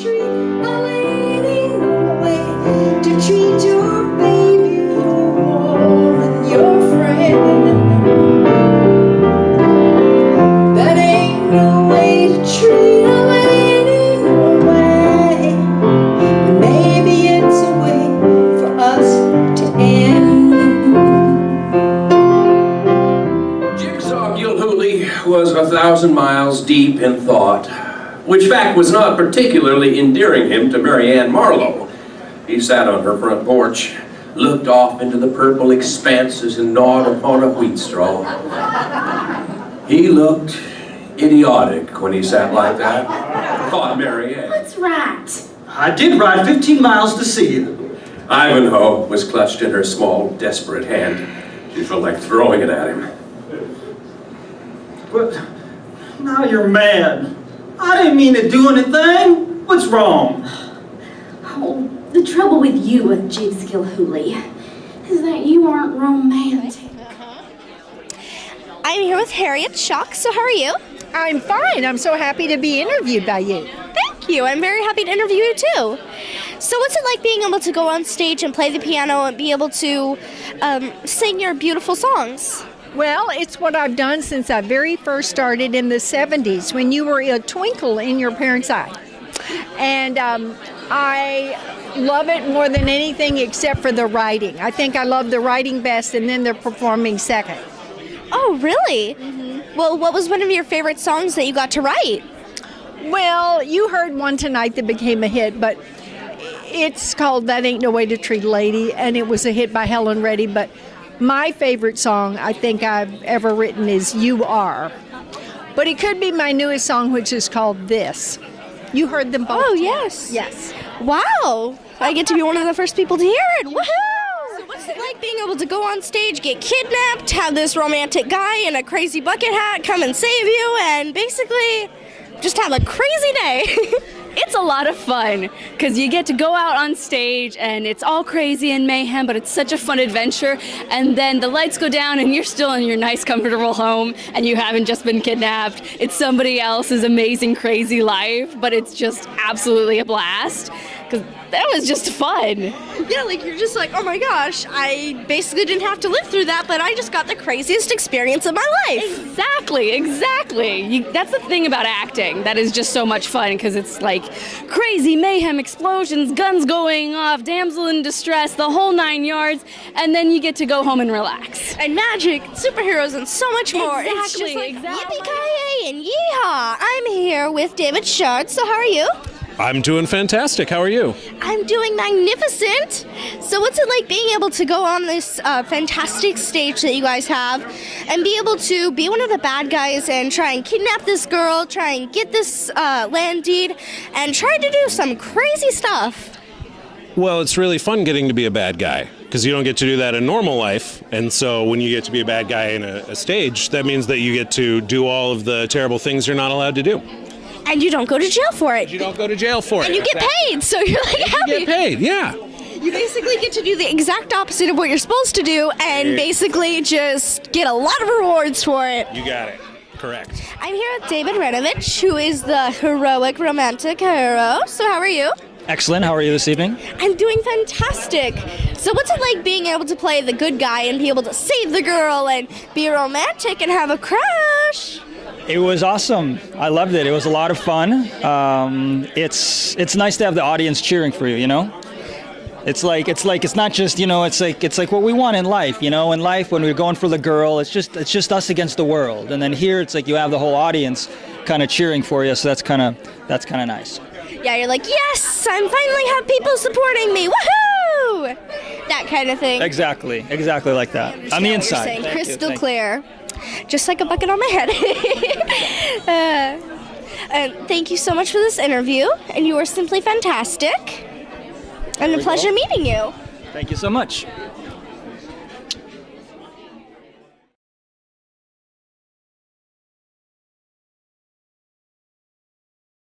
treat a lady, no way to treat your baby, your woman, your friend. That ain't no way to treat a lady, no way. But maybe it's a way for us to end. Gilhooly was 1,000 miles deep in thought, which fact was not particularly endearing him to Mary Ann Marlowe. He sat on her front porch, looked off into the purple expanses and gnawed upon a wheat straw. He looked idiotic when he sat like that, thought Mary Ann. Let's ride. I did ride 15 miles to see you. Ivanhoe was clutched in her small, desperate hand. She felt like throwing it at him. But now you're mad. I didn't mean to do anything. What's wrong? Oh, the trouble with you, Jigs Gilhooly, is that you aren't romantic. I'm here with Harriet Shock, so how are you? I'm fine. I'm so happy to be interviewed by you. Thank you. I'm very happy to interview you too. So what's it like being able to go on stage and play the piano and be able to sing your beautiful songs? Well, it's what I've done since I very first started in the 70s, when you were a twinkle in your parents' eye. And I love it more than anything except for the writing. I think I love the writing best and then the performing second. Oh, really? Mm-hmm. Well, what was one of your favorite songs that you got to write? Well, you heard one tonight that became a hit, but it's called That Ain't No Way to Treat a Lady, and it was a hit by Helen Reddy, but my favorite song I think I've ever written is You Are. But it could be my newest song, which is called This. You heard them both? Oh, yes. Yes. Wow. I get to be one of the first people to hear it. Woohoo! So what's it like being able to go on stage, get kidnapped, have this romantic guy in a crazy bucket hat come and save you, and basically just have a crazy day? It's a lot of fun because you get to go out on stage and it's all crazy and mayhem, but it's such a fun adventure. And then the lights go down and you're still in your nice, comfortable home and you haven't just been kidnapped. It's somebody else's amazing, crazy life, but it's just absolutely a blast because that was just fun. Yeah, like you're just like, oh my gosh, I basically didn't have to live through that, but I just got the craziest experience of my life. Exactly. That's the thing about acting. That is just so much fun because it's like crazy mayhem, explosions, guns going off, damsel in distress, the whole 9 yards, and then you get to go home and relax. And magic, superheroes, and so much more. It's just like, yippee-ki-yay and yeehaw. I'm here with David Shard, so how are you? I'm doing fantastic. How are you? I'm doing magnificent. So what's it like being able to go on this fantastic stage that you guys have and be able to be one of the bad guys and try and kidnap this girl, try and get this land deed, and try to do some crazy stuff? Well, it's really fun getting to be a bad guy because you don't get to do that in normal life. And so when you get to be a bad guy in a stage, that means that you get to do all of the terrible things you're not allowed to do. And you don't go to jail for it. You don't go to jail for it. And you get paid, so you're like happy. You get paid, yeah. You basically get to do the exact opposite of what you're supposed to do and basically just get a lot of rewards for it. You got it. Correct. I'm here with David Renovich, who is the heroic romantic hero. So how are you? Excellent. How are you this evening? I'm doing fantastic. So what's it like being able to play the good guy and be able to save the girl and be romantic and have a crush? It was awesome. I loved it. It was a lot of fun. It's nice to have the audience cheering for you, you know? It's not just, you know, it's like what we want in life, you know? In life, when we're going for the girl, it's just us against the world. And then here, it's like you have the whole audience kind of cheering for you, so that's kind of nice. Yeah, you're like, yes, I'm finally have people supporting me. Woohoo! That kind of thing. Exactly like that. On the inside. What you're saying. Crystal clear. Just like a bucket on my head. Thank you so much for this interview, and you are simply fantastic. And a pleasure meeting you. Thank you so much.